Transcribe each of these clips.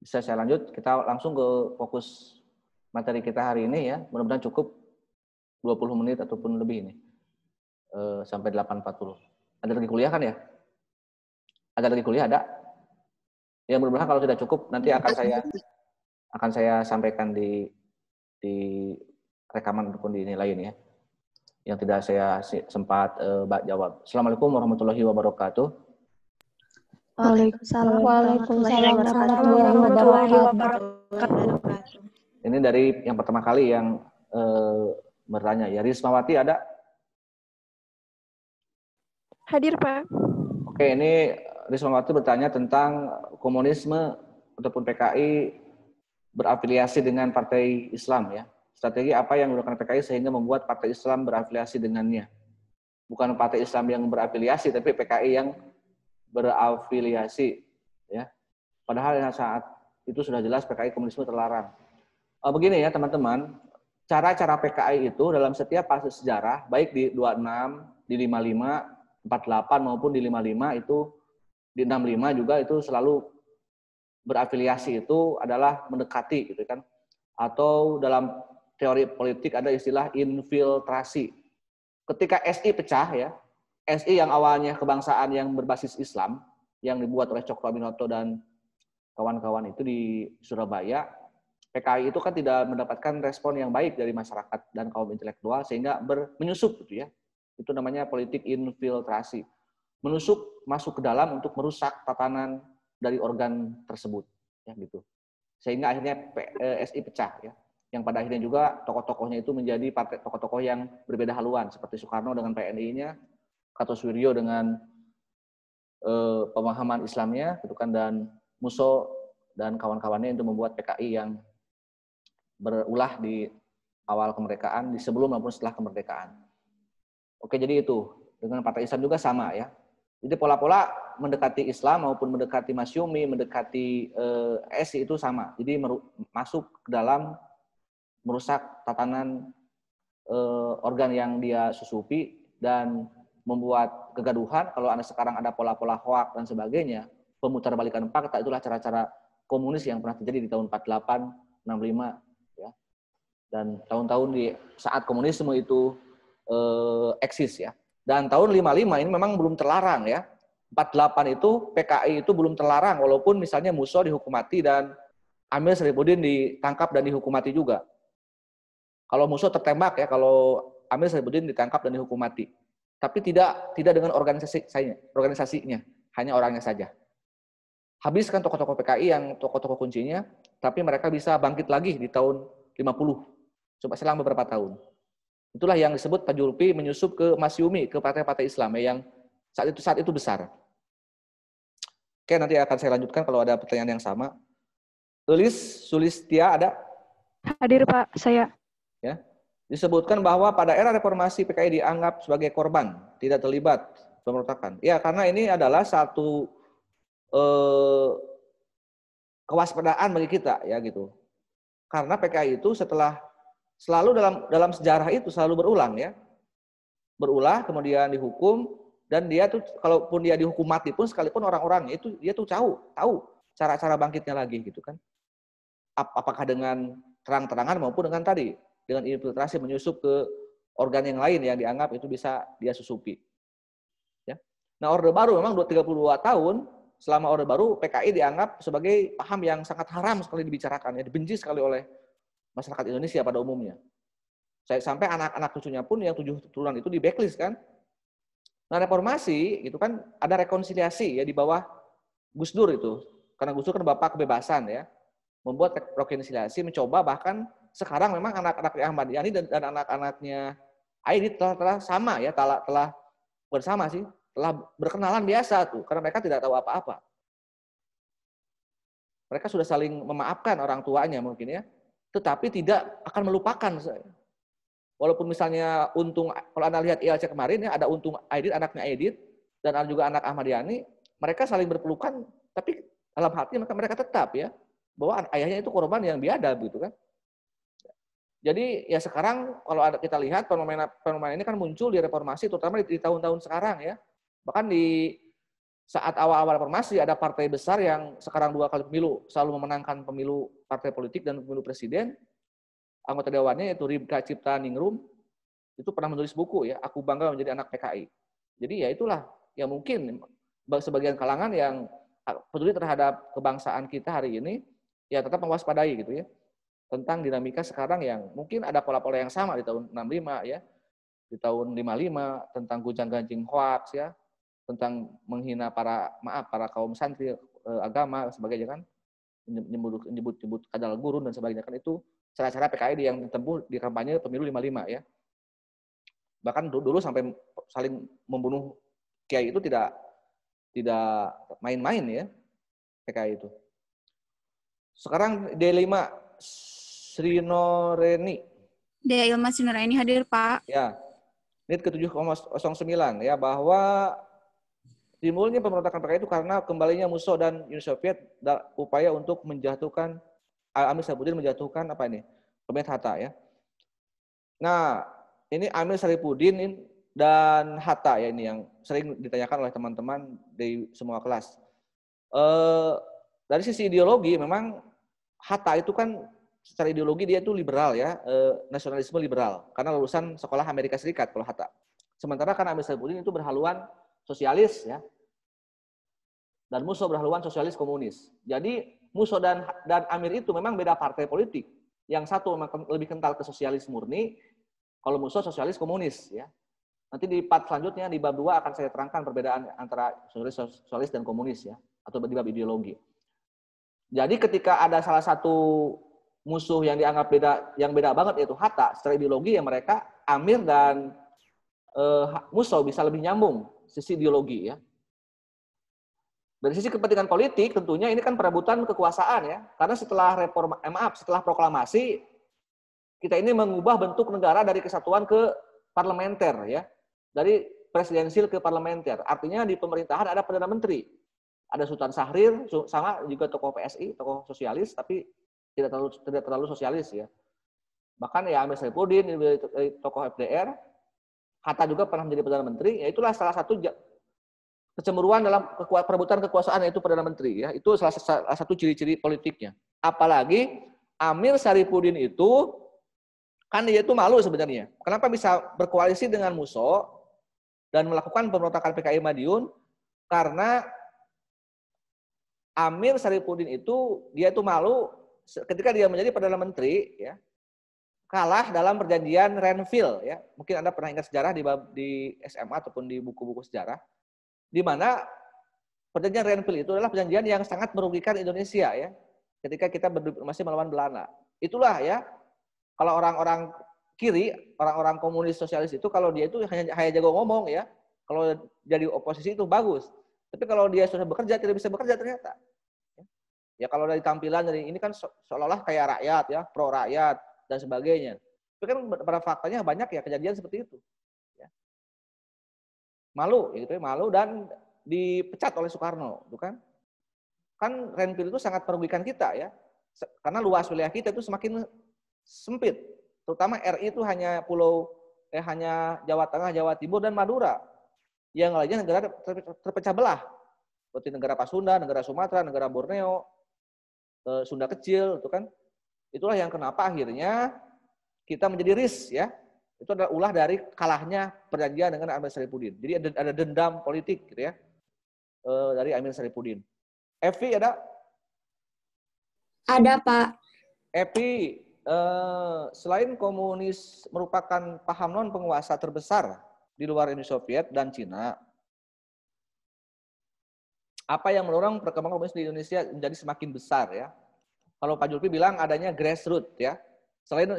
Bisa saya lanjut, kita langsung ke fokus materi kita hari ini ya. Mudah-mudahan cukup 20 menit ataupun lebih ini. Sampai 8.40. Ada lagi kuliah kan ya? Ada lagi kuliah, ada? Ya mudah-mudahan kalau tidak cukup nanti akan saya sampaikan di rekaman ataupun di ini lain ya. Yang tidak saya sempat jawab. Assalamualaikum warahmatullahi wabarakatuh. Waalaikumsalam warahmatullahi wabarakatuh. Ini dari yang pertama kali yang bertanya ya. Rismawati ada? Hadir, Pak. Oke, ini Rismawati bertanya tentang komunisme ataupun PKI berafiliasi dengan partai Islam ya. Strategi apa yang dilakukan PKI sehingga membuat partai Islam berafiliasi dengannya? Bukan partai Islam yang berafiliasi, tapi PKI yang berafiliasi ya. Padahal saat itu sudah jelas PKI komunisme terlarang. Begini ya teman-teman, cara-cara PKI itu dalam setiap fase sejarah, baik di 26, di 55, 48 maupun di 55 itu, di 65 juga itu selalu berafiliasi itu adalah mendekati gitu kan. Atau dalam teori politik ada istilah infiltrasi. Ketika SI pecah ya, SI yang awalnya kebangsaan yang berbasis Islam, yang dibuat oleh Cokroaminoto dan kawan-kawan itu di Surabaya, PKI itu kan tidak mendapatkan respon yang baik dari masyarakat dan kaum intelektual sehingga menyusup gitu ya. Itu namanya politik infiltrasi. Menusuk masuk ke dalam untuk merusak tatanan dari organ tersebut ya gitu. Sehingga akhirnya SI pecah ya. Yang pada akhirnya juga tokoh-tokohnya itu menjadi partai tokoh-tokoh yang berbeda haluan seperti Soekarno dengan PNI-nya, Kartosuwiryo dengan pemahaman Islamnya gitu kan, dan Musso dan kawan-kawannya untuk membuat PKI yang berulah di awal kemerdekaan, di sebelum maupun setelah kemerdekaan. Oke, jadi itu dengan partai Islam juga sama ya. Jadi pola-pola mendekati Islam maupun mendekati Masyumi, mendekati SI itu sama. Jadi masuk ke dalam merusak tatanan organ yang dia susupi dan membuat kegaduhan. Kalau sekarang ada pola-pola hoak dan sebagainya, pemutarbalikan fakta, itulah cara-cara komunis yang pernah terjadi di tahun 48, 65 ya. Dan tahun-tahun di saat komunisme itu eksis ya. Dan tahun 55 ini memang belum terlarang ya. 48 itu PKI itu belum terlarang walaupun misalnya Musso dihukum mati dan Amir Syarifuddin ditangkap dan dihukum mati juga. Kalau Musso tertembak ya, kalau Amir Syarifuddin ditangkap dan dihukum mati. Tapi tidak dengan organisasinya, hanya orangnya saja. Habiskan tokoh-tokoh PKI yang tokoh-tokoh kuncinya, tapi mereka bisa bangkit lagi di tahun 50. Coba selang beberapa tahun. Itulah yang disebut Pak Julpi menyusup ke Masyumi, ke partai-partai Islam yang saat itu besar. Oke, nanti akan saya lanjutkan kalau ada pertanyaan yang sama. Sulistia ada? Hadir, Pak. Saya. Ya. Disebutkan bahwa pada era reformasi PKI dianggap sebagai korban, tidak terlibat pemberontakan. Ya, karena ini adalah satu kewaspadaan bagi kita ya gitu. Karena PKI itu selalu dalam sejarah itu selalu berulang ya. Berulah kemudian dihukum dan dia tuh kalaupun dia dihukum mati pun sekalipun orang-orangnya itu dia tuh tahu cara-cara bangkitnya lagi gitu kan. Apakah dengan terang-terangan maupun dengan tadi dengan infiltrasi menyusup ke organ yang lain yang dianggap itu bisa dia susupi. Ya. Nah, Orde Baru memang 32 tahun, selama Orde Baru PKI dianggap sebagai paham yang sangat haram sekali dibicarakan, ya, dibenci sekali oleh masyarakat Indonesia pada umumnya. Sampai anak-anak cucunya pun yang 7 turunan itu di backlist kan. Nah, reformasi itu kan ada rekonsiliasi ya di bawah Gus Dur itu. Karena Gus Dur kan bapak kebebasan ya. Membuat rekonsiliasi, mencoba bahkan sekarang memang anak-anaknya Ahmad Yani dan anak-anaknya Aidit telah sama ya, telah bersama sih, telah berkenalan biasa tuh, karena mereka tidak tahu apa-apa. Mereka sudah saling memaafkan orang tuanya mungkin ya, tetapi tidak akan melupakan. Walaupun misalnya Untung, kalau Anda lihat ILC kemarin ya, ada Untung Aidit, anaknya Aidit, dan ada juga anak Ahmad Yani, mereka saling berpelukan, tapi dalam hati mereka tetap ya, bahwa ayahnya itu korban yang biadab gitu kan. Jadi ya sekarang kalau kita lihat fenomena ini kan muncul di reformasi terutama di tahun-tahun sekarang ya. Bahkan di saat awal-awal reformasi ada partai besar yang sekarang 2 kali pemilu selalu memenangkan pemilu partai politik dan pemilu presiden. Anggota dewannya yaitu Ribka Cipta Ningrum itu pernah menulis buku ya, Aku Bangga Menjadi Anak PKI. Jadi ya itulah ya mungkin sebagian kalangan yang peduli terhadap kebangsaan kita hari ini ya tetap mewaspadai gitu ya tentang dinamika sekarang yang mungkin ada pola-pola yang sama di tahun 65 ya, di tahun 55 tentang gonjang-ganjing hoax ya, tentang menghina para kaum santri agama sebagainya kan, menyebut kadal gurun dan sebagainya kan, itu cara-cara PKI yang ditempuh di kampanye pemilu 55 ya. Bahkan dulu sampai saling membunuh kiai itu tidak main-main ya PKI itu. Sekarang D5 Srinoreni. D5 Srinoreni hadir, Pak. Ya. NIT ke-709 ya, bahwa timbulnya pemberontakan PKI itu karena kembalinya Musso dan Uni Soviet upaya untuk menjatuhkan Amir Saifuddin menjatuhkan pemerintah Hatta ya. Nah, ini Amir Saifuddin dan Hatta ya, ini yang sering ditanyakan oleh teman-teman di semua kelas. Dari sisi ideologi memang Hatta itu kan secara ideologi dia itu liberal ya, nasionalisme liberal karena lulusan sekolah Amerika Serikat kalau Hatta. Sementara kan Amir Saifuddin itu berhaluan sosialis ya. Dan Musso berhaluan sosialis komunis. Jadi Musso dan Amir itu memang beda partai politik. Yang satu memang lebih kental ke sosialis murni, kalau Musso sosialis komunis ya. Nanti di part selanjutnya di bab 2 akan saya terangkan perbedaan antara sosialis dan komunis ya, atau di bab ideologi. Jadi ketika ada salah satu musuh yang dianggap beda banget yaitu Hatta, secara ideologi ya mereka Amir dan Musso bisa lebih nyambung sisi ideologi ya. Dari sisi kepentingan politik tentunya ini kan perebutan kekuasaan ya. Karena setelah proklamasi kita ini mengubah bentuk negara dari kesatuan ke parlementer ya. Dari presidensil ke parlementer. Artinya di pemerintahan ada Perdana Menteri. Ada Sultan Syahrir, sama juga tokoh PSI, tokoh sosialis, tapi tidak terlalu sosialis ya. Bahkan ya Amir Saifuddin, tokoh FDR, Hatta juga pernah menjadi Perdana Menteri, ya itulah salah satu kecemburuan dalam perebutan kekuasaan yaitu Perdana Menteri ya. Itu salah satu ciri-ciri politiknya. Apalagi Amir Saifuddin itu kan dia itu malu sebenarnya. Kenapa bisa berkoalisi dengan Musso dan melakukan pemberontakan PKI Madiun? Karena Amir Saifuddin itu dia itu malu ketika dia menjadi Perdana Menteri ya, kalah dalam perjanjian Renville ya. Mungkin Anda pernah ingat sejarah di SMA ataupun di buku-buku sejarah, di mana perjanjian Renville itu adalah perjanjian yang sangat merugikan Indonesia ya, ketika kita masih melawan Belanda. Itulah ya, kalau orang-orang kiri, orang-orang komunis sosialis itu kalau dia itu hanya jago ngomong ya, kalau jadi oposisi itu bagus. Tapi kalau dia sudah bekerja tidak bisa bekerja ternyata. Ya kalau dari tampilan dari ini kan seolah-olah kayak rakyat ya, pro rakyat dan sebagainya. Tapi kan pada faktanya banyak ya kejadian seperti itu. Ya. Malu, gitu ya, malu dan dipecat oleh Soekarno, bukan? Kan Renville itu sangat merugikan kita ya, karena luas wilayah kita itu semakin sempit. Terutama RI itu hanya hanya Jawa Tengah, Jawa Timur dan Madura. Yang lainnya negara terpecah belah. Seperti negara Pasundan, negara Sumatera, negara Borneo, Sunda Kecil, itu kan. Itulah yang kenapa akhirnya kita menjadi RIS ya. Itu adalah ulah dari kalahnya perjanjian dengan Amir Saifuddin. Jadi ada dendam politik gitu ya. Dari Amir Saifuddin. Evi ada? Ada, Pak. Evi, selain komunis merupakan paham non penguasa terbesar di luar Uni Soviet dan Cina, apa yang mendorong perkembangan komunis di Indonesia menjadi semakin besar ya? Kalau Pak Julfi bilang adanya grassroots ya.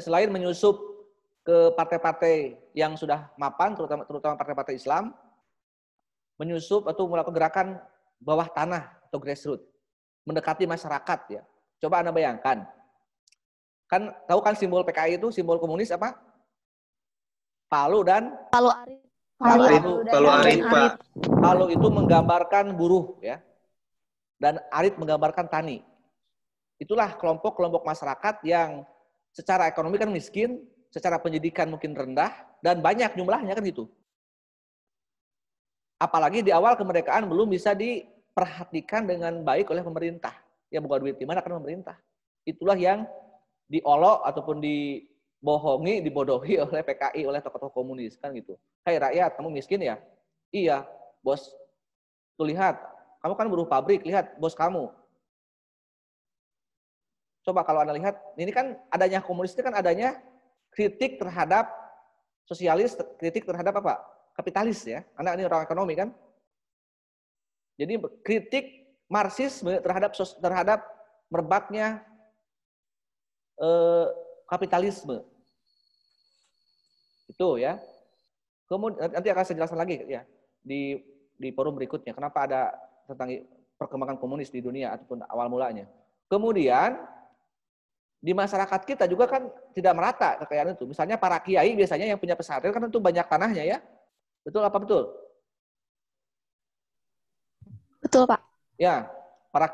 Selain menyusup ke partai-partai yang sudah mapan, terutama partai-partai Islam, menyusup atau melakukan gerakan bawah tanah atau grassroots, mendekati masyarakat ya. Coba Anda bayangkan, kan tahu kan simbol PKI itu, simbol komunis apa? Palu dan Palu arit, Pak. Palu itu menggambarkan buruh ya, dan arit menggambarkan tani. Itulah kelompok-kelompok masyarakat yang secara ekonomi kan miskin, secara pendidikan mungkin rendah, dan banyak jumlahnya kan gitu. Apalagi di awal kemerdekaan belum bisa diperhatikan dengan baik oleh pemerintah. Ya bukan duit gimana kan pemerintah. Itulah yang diolok ataupun dibohongi, dibodohi oleh PKI, oleh tokoh-tokoh komunis kan gitu. Hai rakyat, kamu miskin ya? Iya, bos. Tuh lihat, kamu kan buruh pabrik, lihat bos kamu. Coba kalau Anda lihat, ini kan adanya komunis itu kan adanya kritik terhadap sosialis, kritik terhadap apa? Kapitalis ya. Karena ini orang ekonomi kan. Jadi kritik Marxisme terhadap merebaknya kapitalisme. Itu ya. Kemudian nanti akan saya jelaskan lagi ya di forum berikutnya kenapa ada tentang perkembangan komunis di dunia ataupun awal mulanya. Kemudian di masyarakat kita juga kan tidak merata kekayaan itu. Misalnya para kiai biasanya yang punya pesantren kan itu banyak tanahnya ya. Betul apa betul? Betul, Pak. Ya, para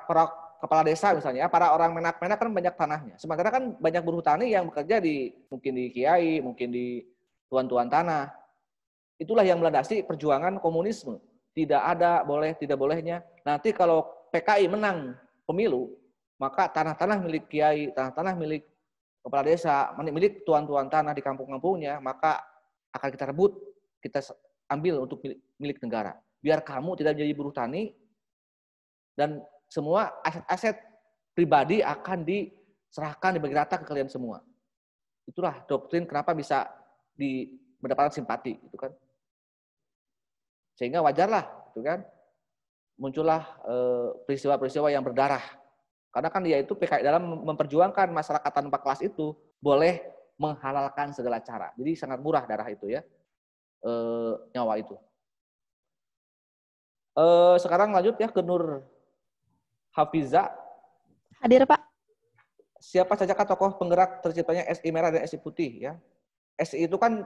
kepala desa misalnya, para orang menak-menak kan banyak tanahnya. Sementara kan banyak buruh tani yang bekerja mungkin di kiai, mungkin di tuan-tuan tanah. Itulah yang melandasi perjuangan komunisme. Tidak ada boleh, tidak bolehnya. Nanti kalau PKI menang pemilu, maka tanah-tanah milik kiai, tanah-tanah milik kepala desa, milik tuan-tuan tanah di kampung-kampungnya, maka akan kita rebut, kita ambil untuk milik negara. Biar kamu tidak jadi buruh tani, dan semua aset-aset pribadi akan diserahkan, dibagi rata ke kalian semua. Itulah doktrin kenapa bisa mendapatkan simpati, gitu kan. Sehingga wajarlah, gitu kan, muncullah peristiwa-peristiwa yang berdarah. Karena kan dia itu PKI dalam memperjuangkan masyarakat tanpa kelas itu boleh menghalalkan segala cara. Jadi sangat murah darah itu ya, nyawa itu. Sekarang lanjut ya ke Nur Hafiza. Hadir, Pak. Siapa sajakah tokoh penggerak terciptanya SI Merah dan SI Putih ya? SI itu kan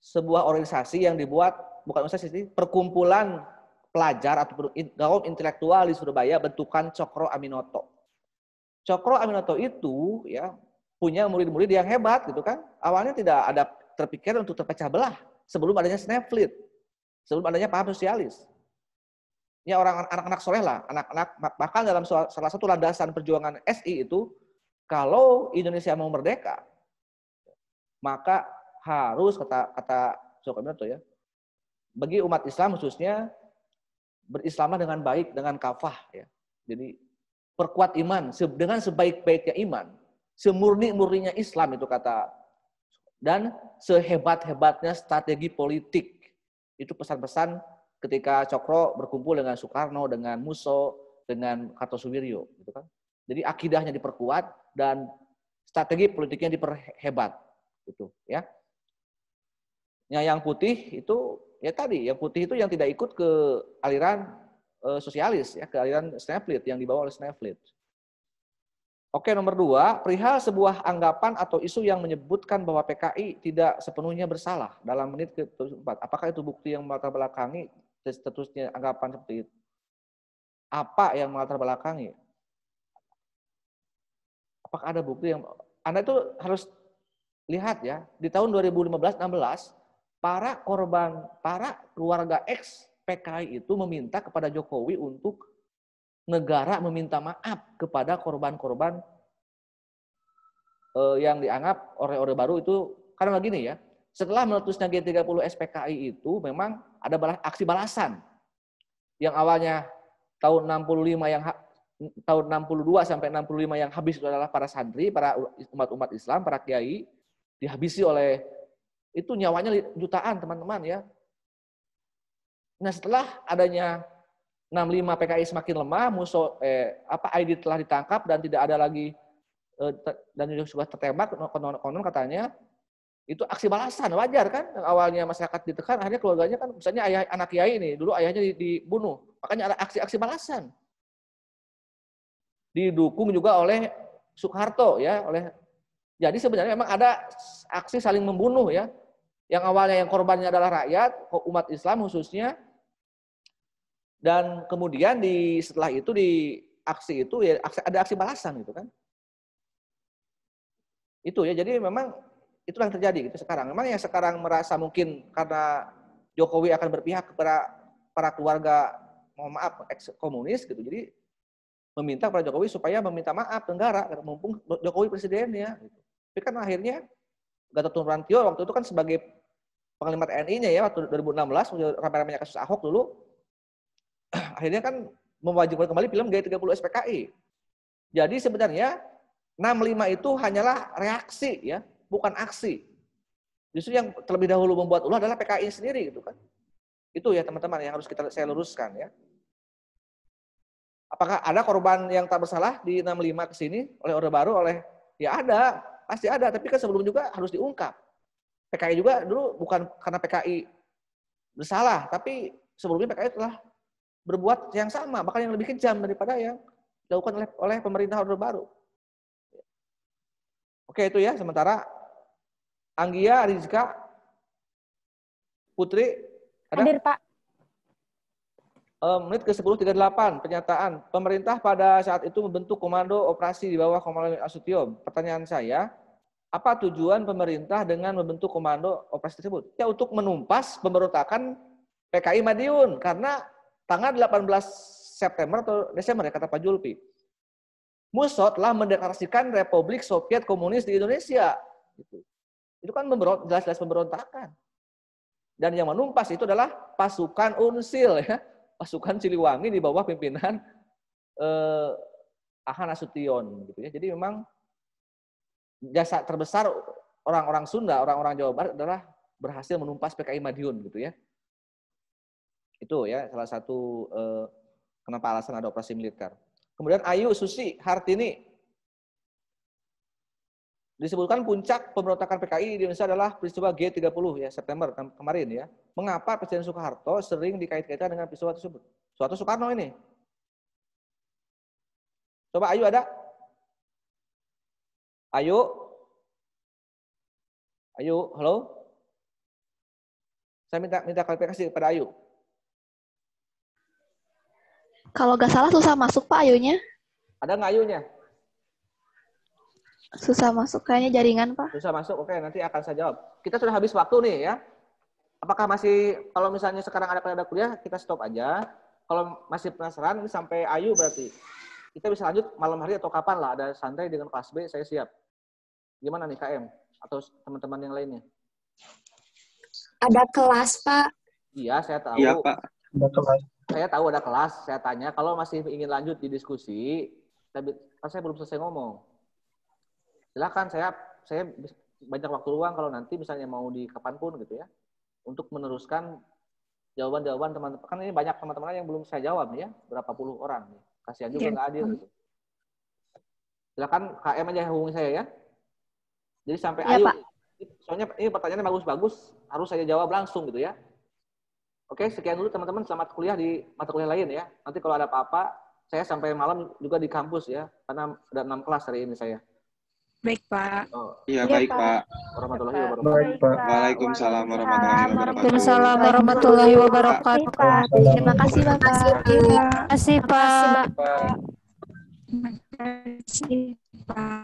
sebuah organisasi yang dibuat, bukan organisasi, perkumpulan pelajar atau kaum intelektual di Surabaya bentukan Cokro Aminoto. Cokro Aminoto itu ya punya murid-murid yang hebat gitu kan. Awalnya tidak ada terpikir untuk terpecah belah sebelum adanya Snapfleet, sebelum adanya paham sosialis. Ya orang anak-anak soleh lah, anak-anak bahkan dalam salah satu landasan perjuangan SI itu, kalau Indonesia mau merdeka, maka harus kata Cokro Aminoto ya, bagi umat Islam khususnya berislamlah dengan baik, dengan kafah ya. Jadi perkuat iman dengan sebaik-baiknya iman, semurni-murninya Islam itu kata, dan sehebat-hebatnya strategi politik. Itu pesan-pesan ketika Cokro berkumpul dengan Soekarno, dengan Musso, dengan Kartosuwiryo, gitu kan. Jadi akidahnya diperkuat dan strategi politiknya diperhebat, gitu ya. Yang putih itu ya tadi, yang putih itu yang tidak ikut ke aliran sosialis ya, ke aliran Snapfleet yang dibawa oleh Snapfleet. Oke, nomor 2, perihal sebuah anggapan atau isu yang menyebutkan bahwa PKI tidak sepenuhnya bersalah dalam menit ke-4. Apakah itu bukti yang melatar belakangi seterusnya anggapan seperti itu? Apa yang melatar belakangi? Apakah ada bukti yang Anda itu harus lihat ya, di tahun 2015-16 para keluarga ex PKI itu meminta kepada Jokowi untuk negara meminta maaf kepada korban-korban yang dianggap Orde Baru itu, karena begini ya, setelah meletusnya G30 SPKI itu memang ada aksi balasan yang awalnya tahun 62 sampai 65 yang habis itu adalah para santri, para umat-umat Islam, para kiai, dihabisi oleh itu nyawanya jutaan teman-teman ya. Nah setelah adanya 65 PKI semakin lemah, ID telah ditangkap dan tidak ada lagi dan sudah tertembak, konon katanya itu aksi balasan, wajar kan? Yang awalnya masyarakat ditekan, akhirnya keluarganya kan, misalnya anak kiai ini dulu ayahnya dibunuh, makanya ada aksi-aksi balasan. Didukung juga oleh Soeharto ya, jadi sebenarnya memang ada aksi saling membunuh ya. Yang awalnya yang korbannya adalah rakyat, umat Islam khususnya. Dan kemudian setelah itu di aksi itu ya ada aksi balasan gitu kan. Itu ya, jadi memang itulah yang terjadi gitu sekarang. Memang yang sekarang merasa mungkin karena Jokowi akan berpihak kepada para keluarga, mohon maaf, ex komunis gitu. Jadi meminta kepada Jokowi supaya meminta maaf negara, mumpung Jokowi presidennya. Gitu. Tapi kan akhirnya Gatot Nurmantio waktu itu kan sebagai Panglima TNI-nya ya waktu 2016 ramai-ramainya kasus Ahok dulu, akhirnya kan mewajibkan kembali film G30 SPKI. Jadi sebenarnya 65 itu hanyalah reaksi ya, bukan aksi. Justru yang terlebih dahulu membuat ulah adalah PKI sendiri gitu kan. Itu ya teman-teman yang harus saya luruskan ya. Apakah ada korban yang tak bersalah di 65 ke sini oleh Orde Baru ya ada, pasti ada, tapi kan sebelum juga harus diungkap. PKI juga dulu bukan karena PKI bersalah, tapi sebelumnya PKI telah berbuat yang sama, bahkan yang lebih kejam daripada yang dilakukan oleh pemerintah Orde Baru. Oke, itu ya sementara. Anggia, Rizka, Putri, ada? Hadir, Pak. Menit ke-10.38, pernyataan. Pemerintah pada saat itu membentuk komando operasi di bawah Kolonel Nasution. Pertanyaan saya, apa tujuan pemerintah dengan membentuk komando operasi tersebut? Ya untuk menumpas pemberontakan PKI Madiun. Karena tanggal 18 September atau Desember ya kata Pak Julpi, Musso telah mendeklarasikan Republik Soviet Komunis di Indonesia. Itu kan jelas-jelas pemberontakan. Dan yang menumpas itu adalah pasukan Unsil, ya, pasukan Siliwangi di bawah pimpinan Aha Nasution. Gitu ya. Jadi memang jasa terbesar orang-orang Sunda, orang-orang Jawa Barat adalah berhasil menumpas PKI Madiun. Gitu ya. Itu ya salah satu kenapa alasan ada operasi militer. Kemudian Ayu Susi Hartini. Disebutkan puncak pemberontakan PKI di Indonesia adalah peristiwa G30 ya September kemarin ya. Mengapa Presiden Soeharto sering dikait-kaitkan dengan peristiwa tersebut? Soekarno ini. Coba Ayu ada? Ayu? Ayu, halo? Saya minta klarifikasi kepada Ayu. Kalau nggak salah susah masuk, Pak, Ayunya. Ada nggak Ayunya? Susah masuk, kayaknya jaringan, Pak. Susah masuk, oke, nanti akan saya jawab. Kita sudah habis waktu nih ya. Apakah masih, kalau misalnya sekarang ada kuliah, kita stop aja. Kalau masih penasaran, ini sampai Ayu berarti. Kita bisa lanjut malam hari atau kapan lah, ada santai dengan kelas B, saya siap. Gimana nih KM? Atau teman-teman yang lainnya? Ada kelas, Pak. Iya, saya tahu. Iya, Pak. Ada kelas. Saya tahu ada kelas, saya tanya. Kalau masih ingin lanjut di diskusi, saya belum selesai ngomong. Silakan, saya banyak waktu luang kalau nanti misalnya mau di kapanpun gitu ya, untuk meneruskan jawaban-jawaban teman-teman. Kan ini banyak teman-teman yang belum saya jawab nih ya, berapa puluh orang. Kasihan juga nggak hadir. Gitu. Silakan KM aja hubungi saya ya. Jadi sampai ya, Ayu, Pak. soalnya ini pertanyaannya bagus-bagus, harus saya jawab langsung gitu ya. Oke, sekian dulu teman-teman, selamat kuliah di mata kuliah lain ya. Nanti kalau ada apa-apa, saya sampai malam juga di kampus ya, karena ada 6 kelas hari ini saya. Baik, Pak. Iya, baik, Pak. Warahmatullahi wabarakatuh. Baik, Pak. Waalaikumsalam warahmatullahi wabarakatuh. Waalaikumsalam warahmatullahi wabarakatuh. Terima kasih, Bapak. Terima kasih, Pak. Terima kasih, Pak.